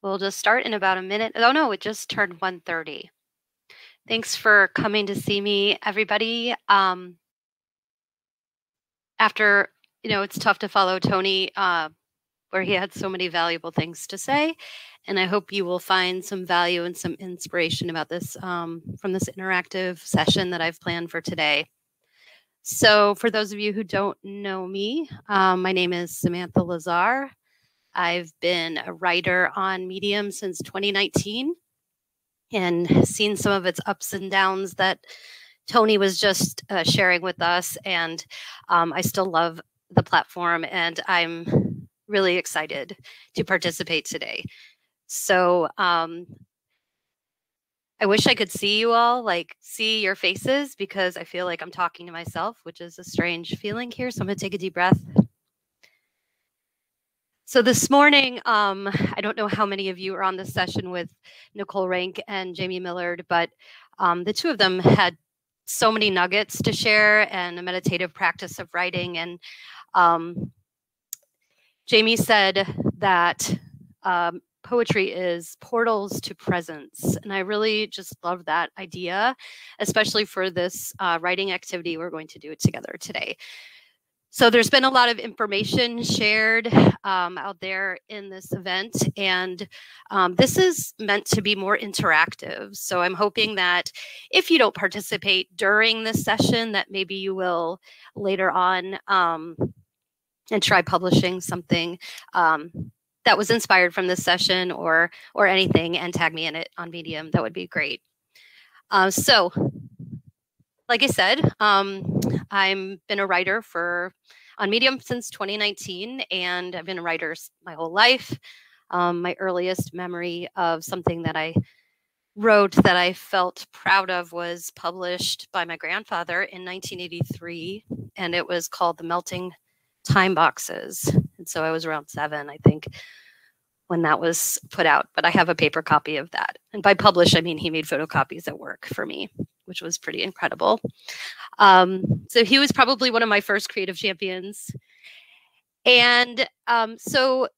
We'll just start in about a minute. Oh no, it just turned 1:30. Thanks for coming to see me, everybody. After, it's tough to follow Tony, where he had so many valuable things to say. And I hope you will find some value and some inspiration about this from this interactive session that I've planned for today. So for those of you who don't know me, my name is Samantha Lazar. I've been a writer on Medium since 2019 and seen some of its ups and downs that Tony was just sharing with us. And I still love the platform, and I'm really excited to participate today. So I wish I could see you all, see your faces, because I feel like I'm talking to myself, which is a strange feeling here. So I'm going to take a deep breath. So this morning, I don't know how many of you are on this session with Nicole Rank and Jamie Millard, but the two of them had so many nuggets to share and a meditative practice of writing. And Jamie said that poetry is portals to presence. And I really just love that idea, especially for this writing activity we're going to do together today. So there's been a lot of information shared out there in this event, and this is meant to be more interactive. So I'm hoping that if you don't participate during this session, that maybe you will later on and try publishing something that was inspired from this session or anything, and tag me in it on Medium. That would be great. So like I said, I've been a writer on Medium since 2019, and I've been a writer my whole life. My earliest memory of something that I wrote that I felt proud of was published by my grandfather in 1983, and it was called The Melting Time Boxes. And so I was around 7, I think, when that was put out, but I have a paper copy of that. And by publish, I mean he made photocopies at work for me, which was pretty incredible. So he was probably one of my first creative champions. And so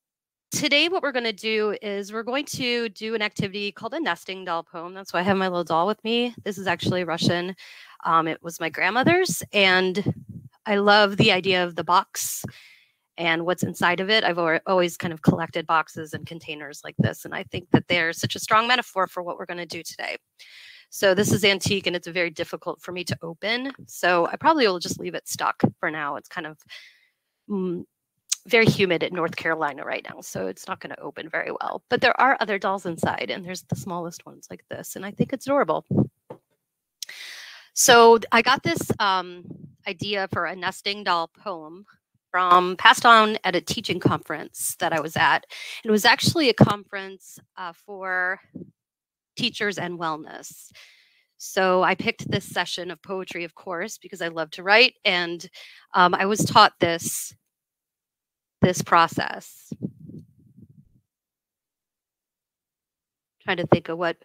today what we're going to do is we're going to do an activity called a nesting doll poem. That's why I have my little doll with me. This is actually Russian. It was my grandmother's, and I love the idea of the box and what's inside of it. I've always kind of collected boxes and containers like this, and I think that they're such a strong metaphor for what we're going to do today. So this is antique, and it's very difficult for me to open, so I probably will just leave it stuck for now. It's kind of very humid in North Carolina right now, so it's not going to open very well. But there are other dolls inside, and there's the smallest ones like this, and I think it's adorable. So I got this idea for a nesting doll poem passed on at a teaching conference that I was at. It was actually a conference for teachers and wellness. So I picked this session of poetry, of course, because I love to write, and I was taught this process. Trying to think of what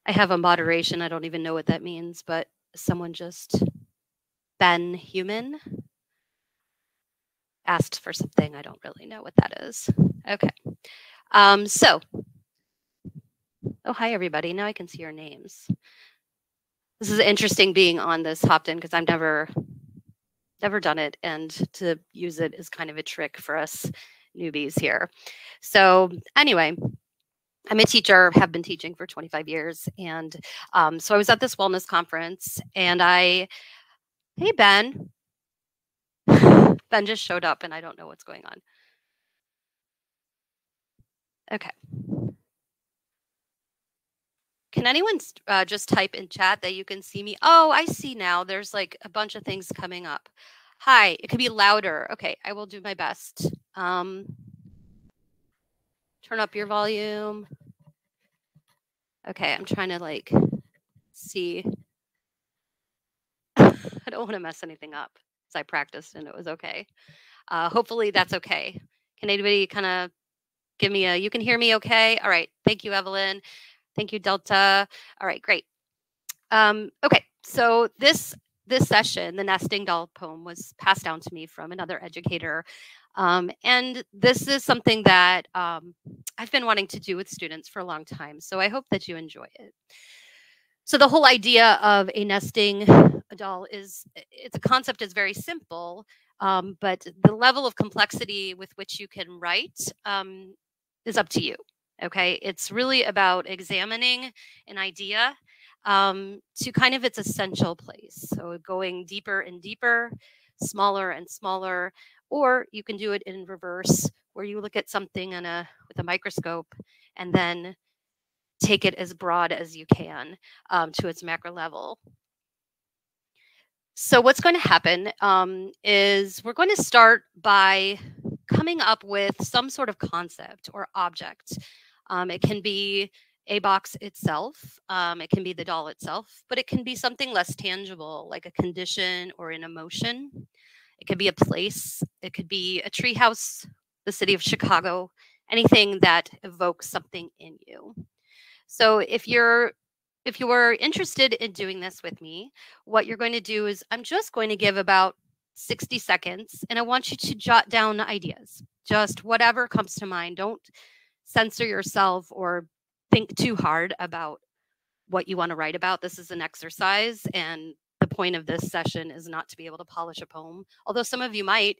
I have a moderation. I don't even know what that means, but someone just Ben Human asked for something. I don't really know what that is. Okay. So, oh, hi, everybody. Now I can see your names. This is interesting being on this hopped in because I've never done it. And to use it is kind of a trick for us newbies here. So anyway, I'm a teacher, have been teaching for 25 years. And so I was at this wellness conference, and hey, Ben. Ben just showed up, and I don't know what's going on. Okay. Can anyone just type in chat that you can see me? Oh, I see now. There's like a bunch of things coming up. Hi, it could be louder. Okay, I will do my best. Turn up your volume. Okay, I'm trying to see. I don't want to mess anything up because I practiced and it was okay. Hopefully that's okay. Can anybody kind of give me you can hear me okay? All right. Thank you, Evelyn. Thank you, Delta. All right, great. Okay, so this session, the nesting doll poem, was passed down to me from another educator And this is something that I've been wanting to do with students for a long time. So I hope that you enjoy it. So the whole idea of a nesting doll is, it's a concept is very simple, but the level of complexity with which you can write is up to you. Okay, it's really about examining an idea to kind of its essential place. So going deeper and deeper, smaller and smaller, or you can do it in reverse, where you look at something with a microscope and then take it as broad as you can to its macro level. So what's going to happen is we're going to start by coming up with some sort of concept or object. It can be a box itself, it can be the doll itself, but it can be something less tangible, like a condition or an emotion. It could be a place, it could be a treehouse, the city of Chicago, anything that evokes something in you. So if you're interested in doing this with me, what you're going to do is I'm just going to give about 60 seconds and I want you to jot down ideas. Just whatever comes to mind. Don't censor yourself or think too hard about what you want to write about. This is an exercise, and the point of this session is not to be able to polish a poem, although some of you might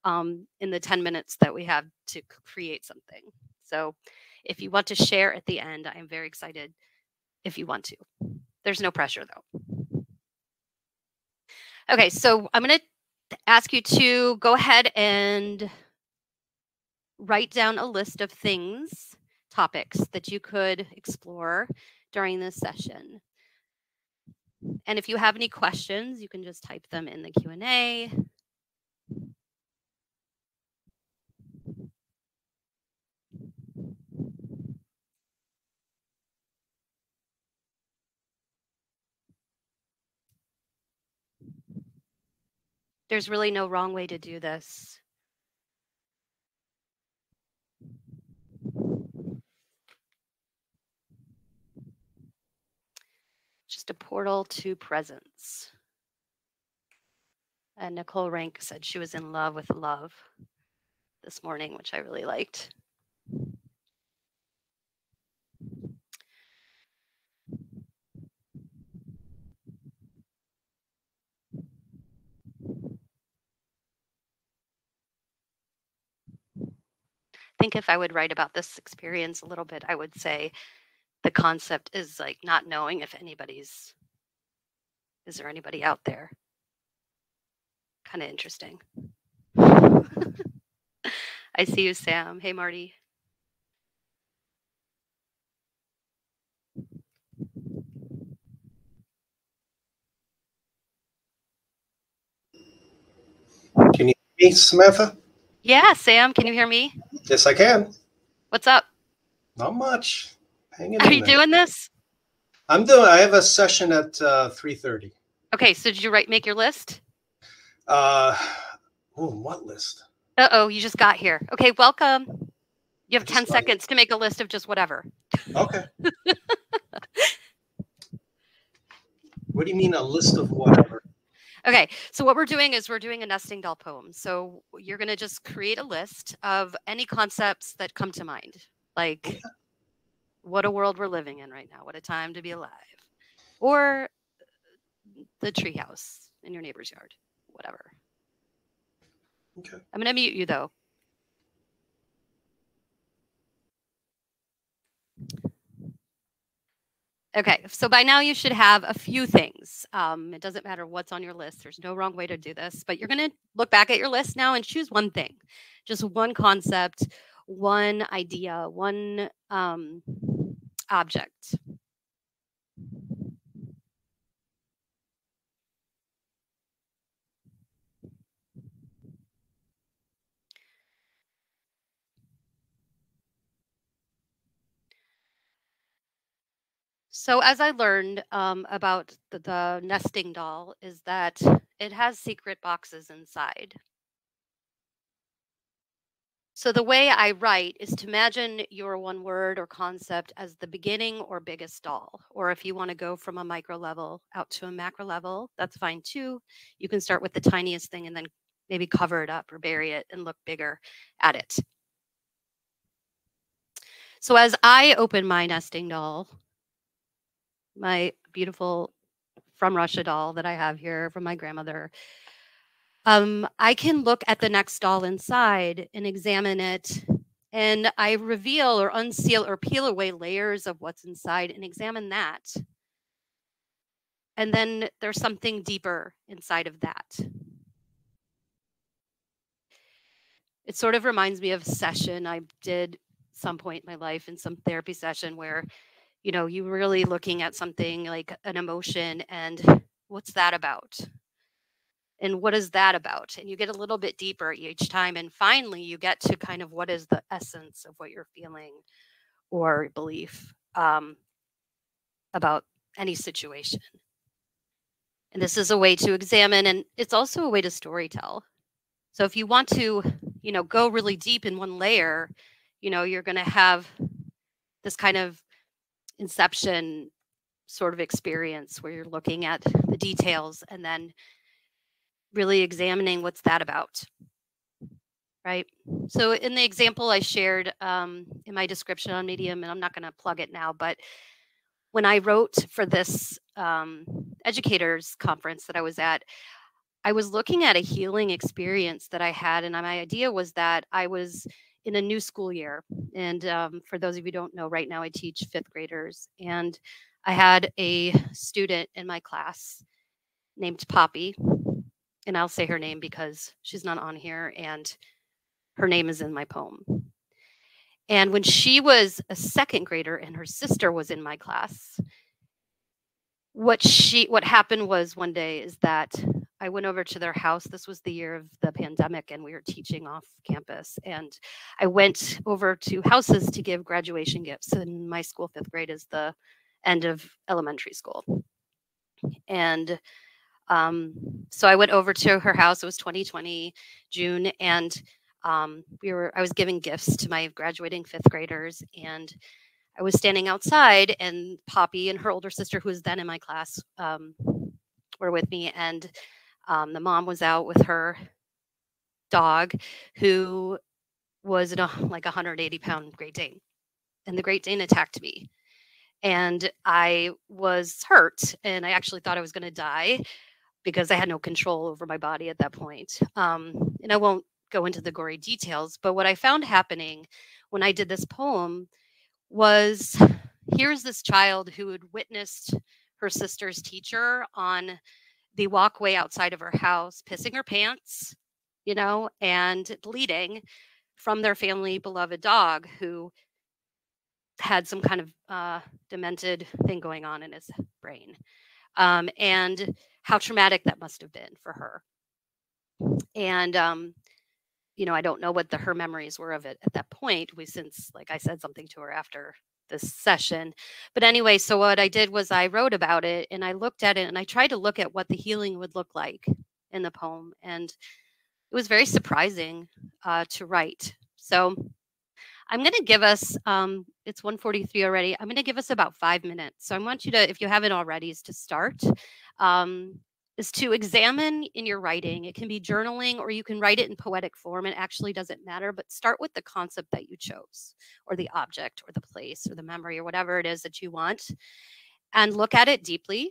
in the 10 minutes that we have to create something. So if you want to share at the end, I'm very excited if you want to. There's no pressure though. Okay, so I'm going to ask you to go ahead and write down a list of things, topics that you could explore during this session. And if you have any questions, you can just type them in the Q&A. There's really no wrong way to do this. Just a portal to presence. And Nicole Rank said she was in love with love this morning, which I really liked. I think if I would write about this experience a little bit, I would say the concept is like not knowing if is there anybody out there? Kind of interesting. I see you, Sam. Hey, Marty. Can you hear me, Samantha? Yeah, Sam, can you hear me? Yes, I can. What's up? Not much. Hanging Are you doing this? I'm doing. I have a session at 3:30. Okay, so did you make your list? What list? Uh-oh, you just got here. Okay, welcome. You have 10 seconds to make a list of just whatever. Okay. What do you mean a list of whatever? Okay, so what we're doing is we're doing a nesting doll poem. So you're going to just create a list of any concepts that come to mind, like what a world we're living in right now, what a time to be alive, or the treehouse in your neighbor's yard, whatever. Okay. I'm going to mute you though. Okay, so by now you should have a few things. It doesn't matter what's on your list. There's no wrong way to do this, but you're going to look back at your list now and choose one thing, just one concept, one idea, one object. So as I learned about the nesting doll is that it has secret boxes inside. So the way I write is to imagine your one word or concept as the beginning or biggest doll. Or if you want to go from a micro level out to a macro level, that's fine too. You can start with the tiniest thing and then maybe cover it up or bury it and look bigger at it. So as I open my nesting doll, my beautiful from Russia doll that I have here from my grandmother, I can look at the next doll inside and examine it, and I reveal or unseal or peel away layers of what's inside and examine that. And then there's something deeper inside of that. It sort of reminds me of a session I did some point in my life in some therapy session where, you know, you really looking at something like an emotion and what's that about? And what is that about? And you get a little bit deeper each time. And finally, you get to kind of what is the essence of what you're feeling or belief about any situation. And this is a way to examine, and it's also a way to storytell. So if you want to, you know, go really deep in one layer, you know, you're going to have this kind of inception sort of experience where you're looking at the details and then really examining what's that about. Right. So in the example I shared in my description on Medium, and I'm not going to plug it now, but when I wrote for this educators conference that I was at, I was looking at a healing experience that I had, and my idea was that I was in a new school year. And for those of you who don't know, right now I teach fifth graders, and I had a student in my class named Poppy, and I'll say her name because she's not on here, and her name is in my poem. And when she was a second grader and her sister was in my class, what happened was one day is that I went over to their house. This was the year of the pandemic and we were teaching off campus. And I went over to houses to give graduation gifts. And my school, fifth grade, is the end of elementary school. And so I went over to her house. It was 2020 June, and I was giving gifts to my graduating fifth graders, and I was standing outside, and Poppy and her older sister, who was then in my class, were with me, and the mom was out with her dog, who was like 180-pound Great Dane, and the Great Dane attacked me, and I was hurt, and I actually thought I was going to die because I had no control over my body at that point. And I won't go into the gory details, but what I found happening when I did this poem was, here's this child who had witnessed her sister's teacher on the walkway outside of her house, pissing her pants, you know, and bleeding from their family beloved dog who had some kind of demented thing going on in his brain. And how traumatic that must have been for her. And, you know, I don't know what her memories were of it at that point. We since, like I said something to her after this session. But anyway, so what I did was I wrote about it and I looked at it and I tried to look at what the healing would look like in the poem. And it was very surprising to write. So I'm going to give us, it's 1:43 already. I'm going to give us about 5 minutes. So I want you to, if you haven't already, is to start, is to examine in your writing. It can be journaling or you can write it in poetic form. It actually doesn't matter, but start with the concept that you chose or the object or the place or the memory or whatever it is that you want, and look at it deeply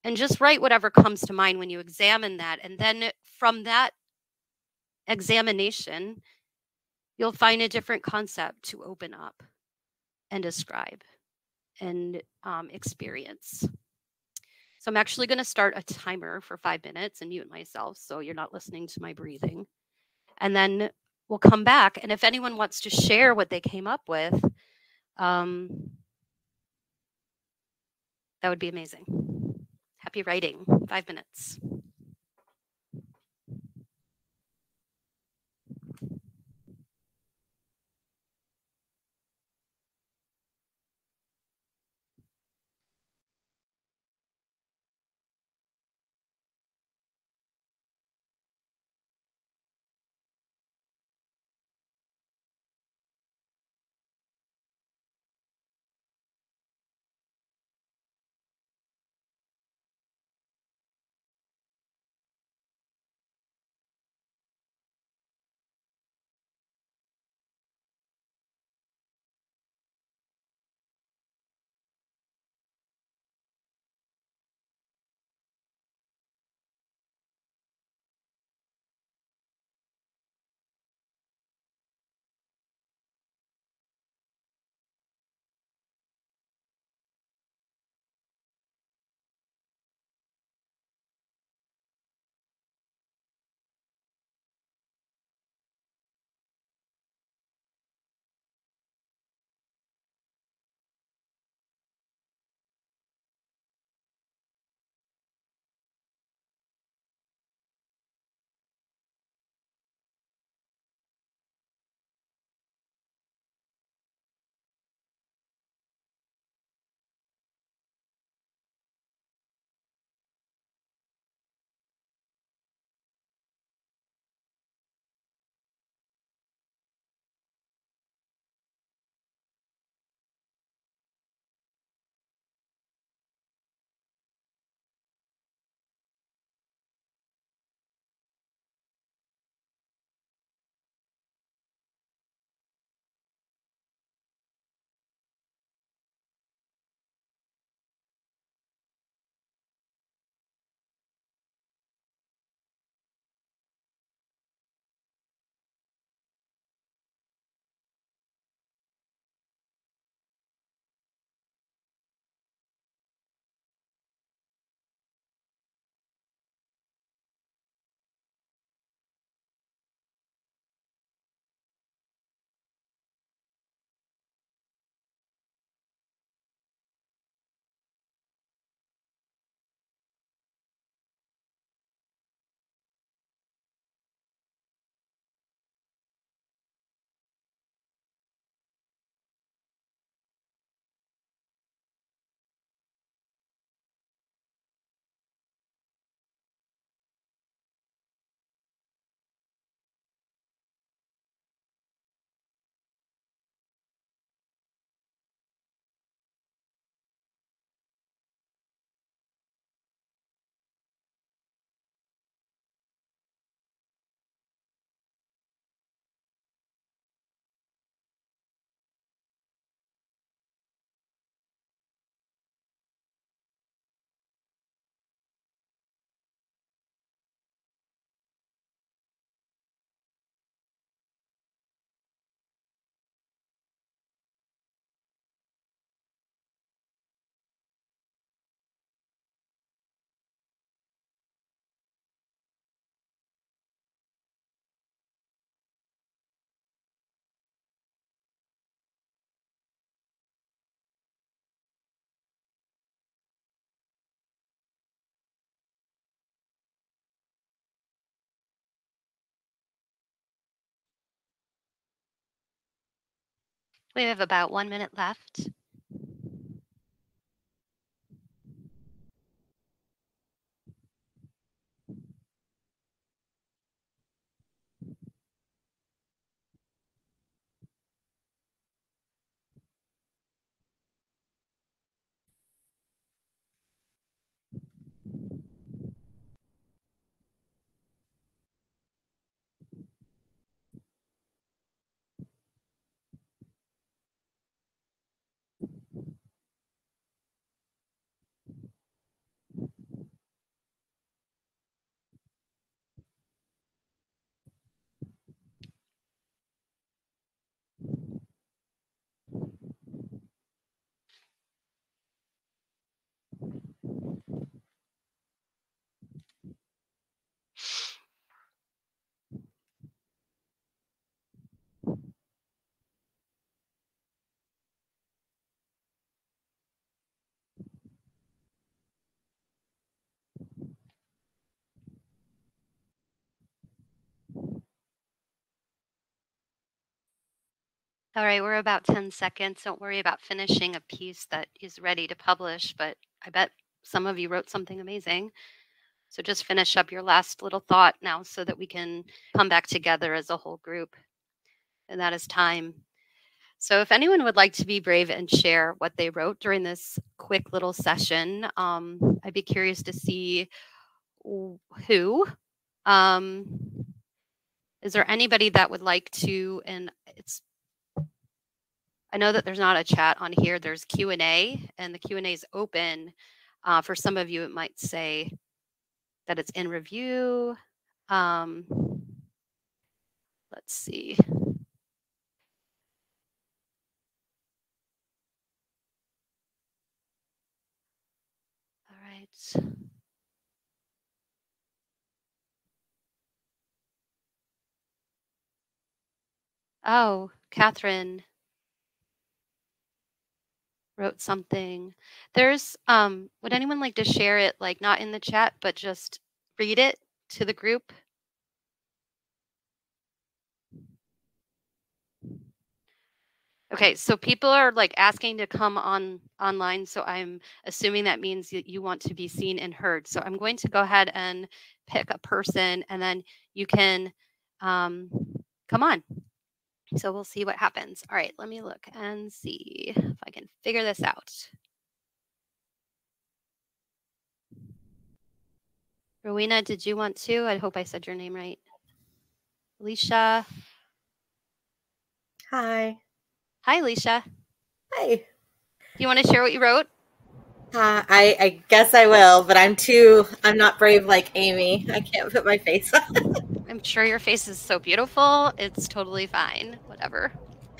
and just write whatever comes to mind when you examine that. And then from that examination, you'll find a different concept to open up and describe and experience. So I'm actually going to start a timer for 5 minutes and mute myself so you're not listening to my breathing. And then we'll come back. And if anyone wants to share what they came up with, that would be amazing. Happy writing. 5 minutes. We have about 1 minute left. All right, we're about 10 seconds. Don't worry about finishing a piece that is ready to publish, but I bet some of you wrote something amazing. So just finish up your last little thought now so that we can come back together as a whole group. And that is time. So if anyone would like to be brave and share what they wrote during this quick little session, I'd be curious to see who. Is there anybody that would like to, and I know that there's not a chat on here, there's Q&A, and the Q&A is open. For some of you, it might say that it's in review. Let's see. All right. Oh, Catherine wrote something. There's, would anyone like to share it, like not in the chat, but just read it to the group? Okay, so people are like asking to come online, so I'm assuming that means that you want to be seen and heard. So I'm going to go ahead and pick a person, and then you can come on. So we'll see what happens. All right, let me look and see if I can figure this out. Rowena, did you want to? I hope I said your name right. Alicia. Hi. Hi, Alicia. Hi. Do you want to share what you wrote? I guess I will, but I'm not brave like Amy. I can't put my face on. I'm sure your face is so beautiful. It's totally fine. Whatever.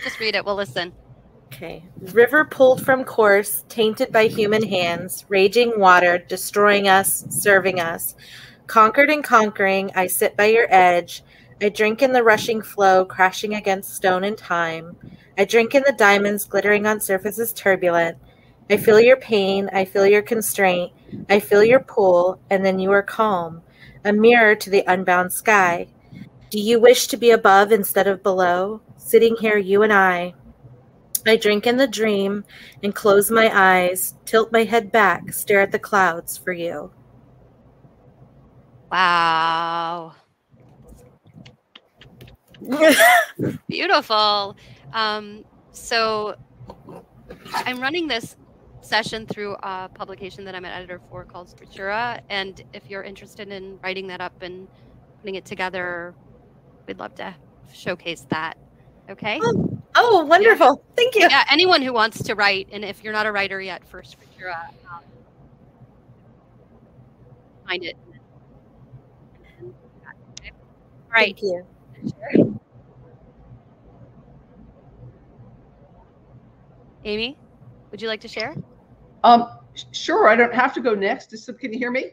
Just read it. We'll listen. Okay. River pulled from course, tainted by human hands, raging water, destroying us, serving us. Conquered and conquering, I sit by your edge. I drink in the rushing flow, crashing against stone and time. I drink in the diamonds glittering on surfaces turbulent. I feel your pain, I feel your constraint, I feel your pull, and then you are calm, a mirror to the unbound sky. Do you wish to be above instead of below? Sitting here, you and I drink in the dream and close my eyes, tilt my head back, stare at the clouds for you. Wow. Beautiful. So I'm running this session through a publication that I'm an editor for called Scriptura. And if you're interested in writing that up and putting it together, we'd love to showcase that. Okay. Oh, wonderful. Yeah. Thank you. Yeah, anyone who wants to write, and if you're not a writer yet for Scriptura, find it. Okay. All right. Thank you. Amy, would you like to share? Sure. I don't have to go next. Can you hear me?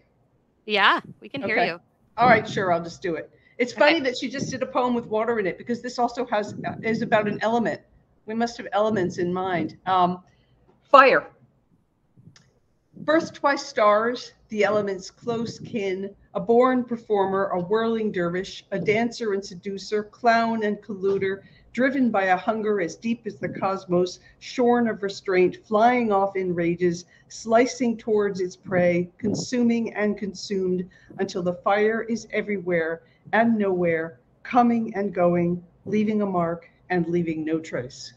Yeah, we can hear you. All right, sure. I'll just do it. It's funny that she just did a poem with water in it, because this also is about an element. We must have elements in mind. Fire. Birthed by stars, the elements close kin, a born performer, a whirling dervish, a dancer and seducer, clown and colluder, driven by a hunger as deep as the cosmos, shorn of restraint, flying off in rages, slicing towards its prey, consuming and consumed until the fire is everywhere and nowhere, coming and going, leaving a mark and leaving no trace.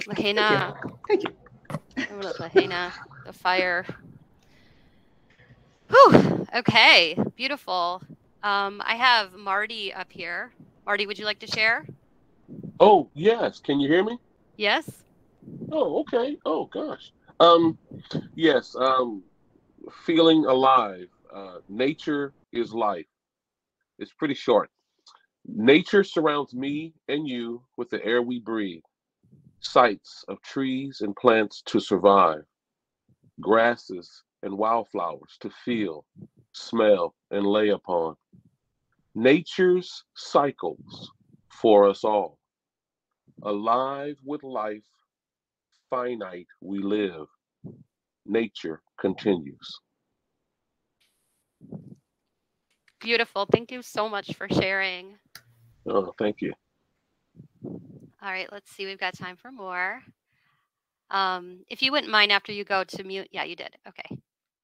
Lahaina. Thank you. Lahaina, the fire. Whew. Okay, beautiful. I have Marty up here. Marty, would you like to share? Oh, yes. Can you hear me? Yes. Oh, okay. Oh, gosh. Yes. Feeling alive. Nature is life. It's pretty short. Nature surrounds me and you with the air we breathe, sights of trees and plants to survive, grasses and wildflowers to feel, smell, and lay upon. Nature's cycles for us all. Alive with life, finite we live. Nature continues. Beautiful. Thank you so much for sharing. Oh, thank you. All right, let's see. We've got time for more. If you wouldn't mind after you go to mute. Yeah, you did. Okay.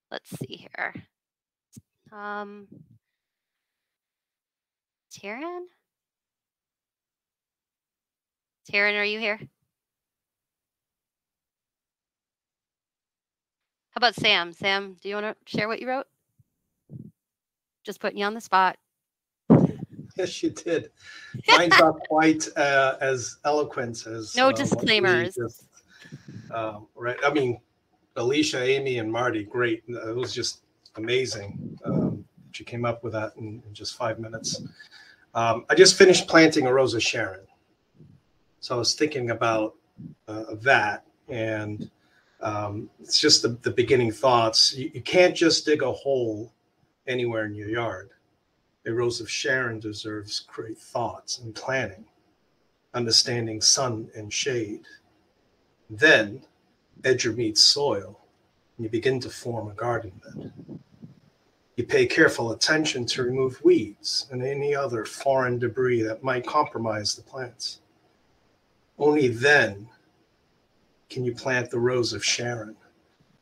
Let's see here. Taryn? Taryn, are you here? How about Sam? Sam, do you want to share what you wrote? Just putting you on the spot. Yes, you did. Mine's not quite as eloquent as no disclaimers. Right. I mean, Alicia, Amy, and Marty, great. It was just amazing. She came up with that in just 5 minutes. I just finished planting a Rose of Sharon. So I was thinking about that, and it's just the beginning thoughts. You can't just dig a hole anywhere in your yard. A Rose of Sharon deserves great thoughts and planning, understanding sun and shade. Then edger meets soil, and you begin to form a garden bed. You pay careful attention to remove weeds and any other foreign debris that might compromise the plants. Only then can you plant the Rose of Sharon.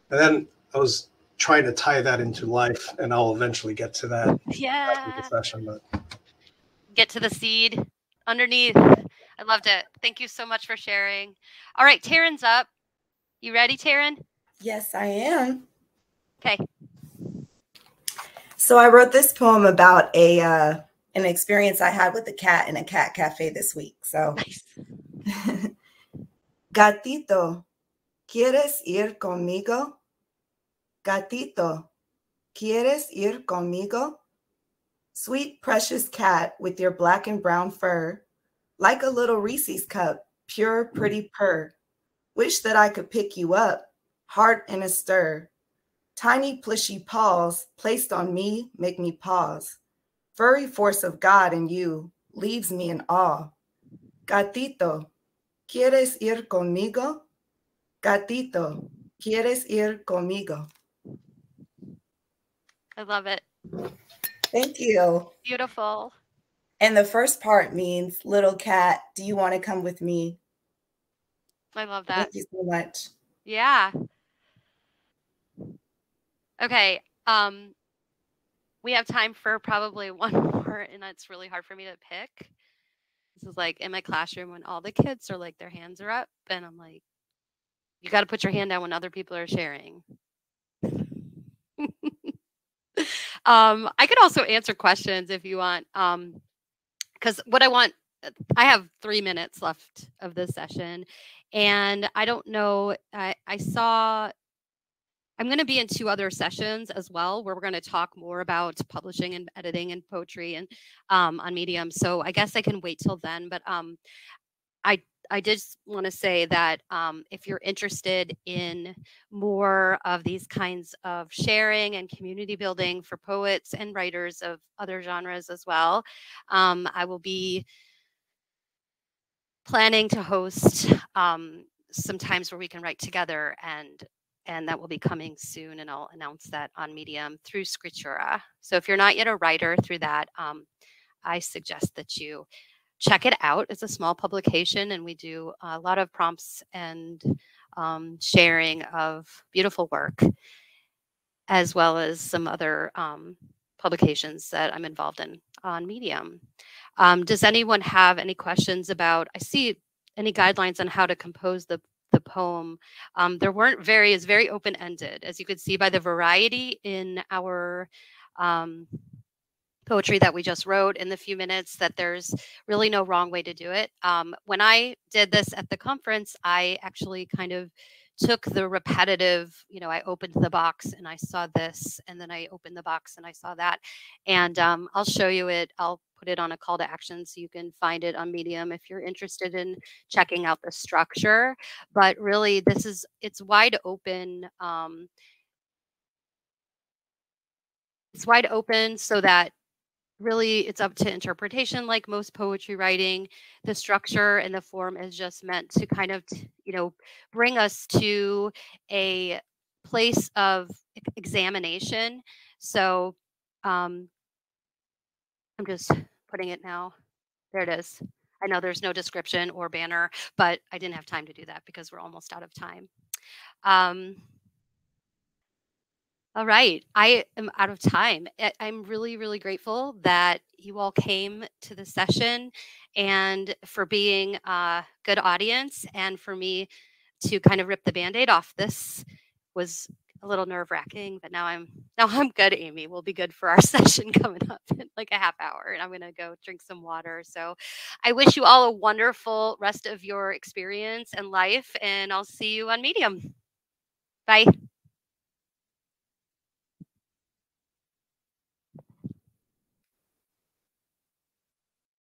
And then I was trying to tie that into life, and I'll eventually get to that after the session. But get to the seed underneath. I loved it. Thank you so much for sharing. All right, Taryn's up. You ready, Taryn? Yes, I am. Okay. So I wrote this poem about an experience I had with a cat in a cat cafe this week. So, nice. Gatito, ¿quieres ir conmigo? Gatito, ¿quieres ir conmigo? Sweet, precious cat with your black and brown fur, like a little Reese's cup, pure, pretty purr. Wish that I could pick you up, heart in a stir. Tiny, plishy paws placed on me make me pause. Furry force of God in you leaves me in awe. Gatito, ¿quieres ir conmigo? Gatito, ¿quieres ir conmigo? I love it. Thank you. Beautiful. And the first part means, little cat, do you want to come with me? I love that. Thank you so much. Yeah. Okay. We have time for probably one more, and it's really hard for me to pick. This is like in my classroom when all the kids are like, their hands are up, and I'm like, you got to put your hand down when other people are sharing. I could also answer questions if you want, because what I have 3 minutes left of this session, and I don't know, I'm going to be in 2 other sessions as well, where we're going to talk more about publishing and editing and poetry and on Medium. So I guess I can wait till then. But I just want to say that if you're interested in more of these kinds of sharing and community building for poets and writers of other genres as well, I will be planning to host some times where we can write together and that will be coming soon, and I'll announce that on Medium through Scriptura. So if you're not yet a writer through that, I suggest that you check it out. It's a small publication, and we do a lot of prompts and sharing of beautiful work, as well as some other publications that I'm involved in on Medium. Does anyone have any questions about, I see any guidelines on how to compose the poem? There weren't very, it's very open-ended, as you could see by the variety in our poetry that we just wrote in the few minutes, that there's really no wrong way to do it. When I did this at the conference, I actually kind of took the repetitive, I opened the box and I saw this, and then I opened the box and I saw that. And I'll show you it. I'll put it on a call to action so you can find it on Medium if you're interested in checking out the structure. But really, it's wide open. It's wide open so that really it's up to interpretation, like most poetry writing. The structure and the form is just meant to kind of, bring us to a place of examination. So I'm just putting it now. There it is. I know there's no description or banner, but I didn't have time to do that because we're almost out of time. All right, I am out of time. I'm really, really grateful that you all came to the session, and for being a good audience, and for me to kind of rip the Band-Aid off. This was a little nerve-wracking, but now I'm good, Amy. We'll be good for our session coming up in like a half hour, and I'm gonna go drink some water. So I wish you all a wonderful rest of your experience and life, and I'll see you on Medium. Bye.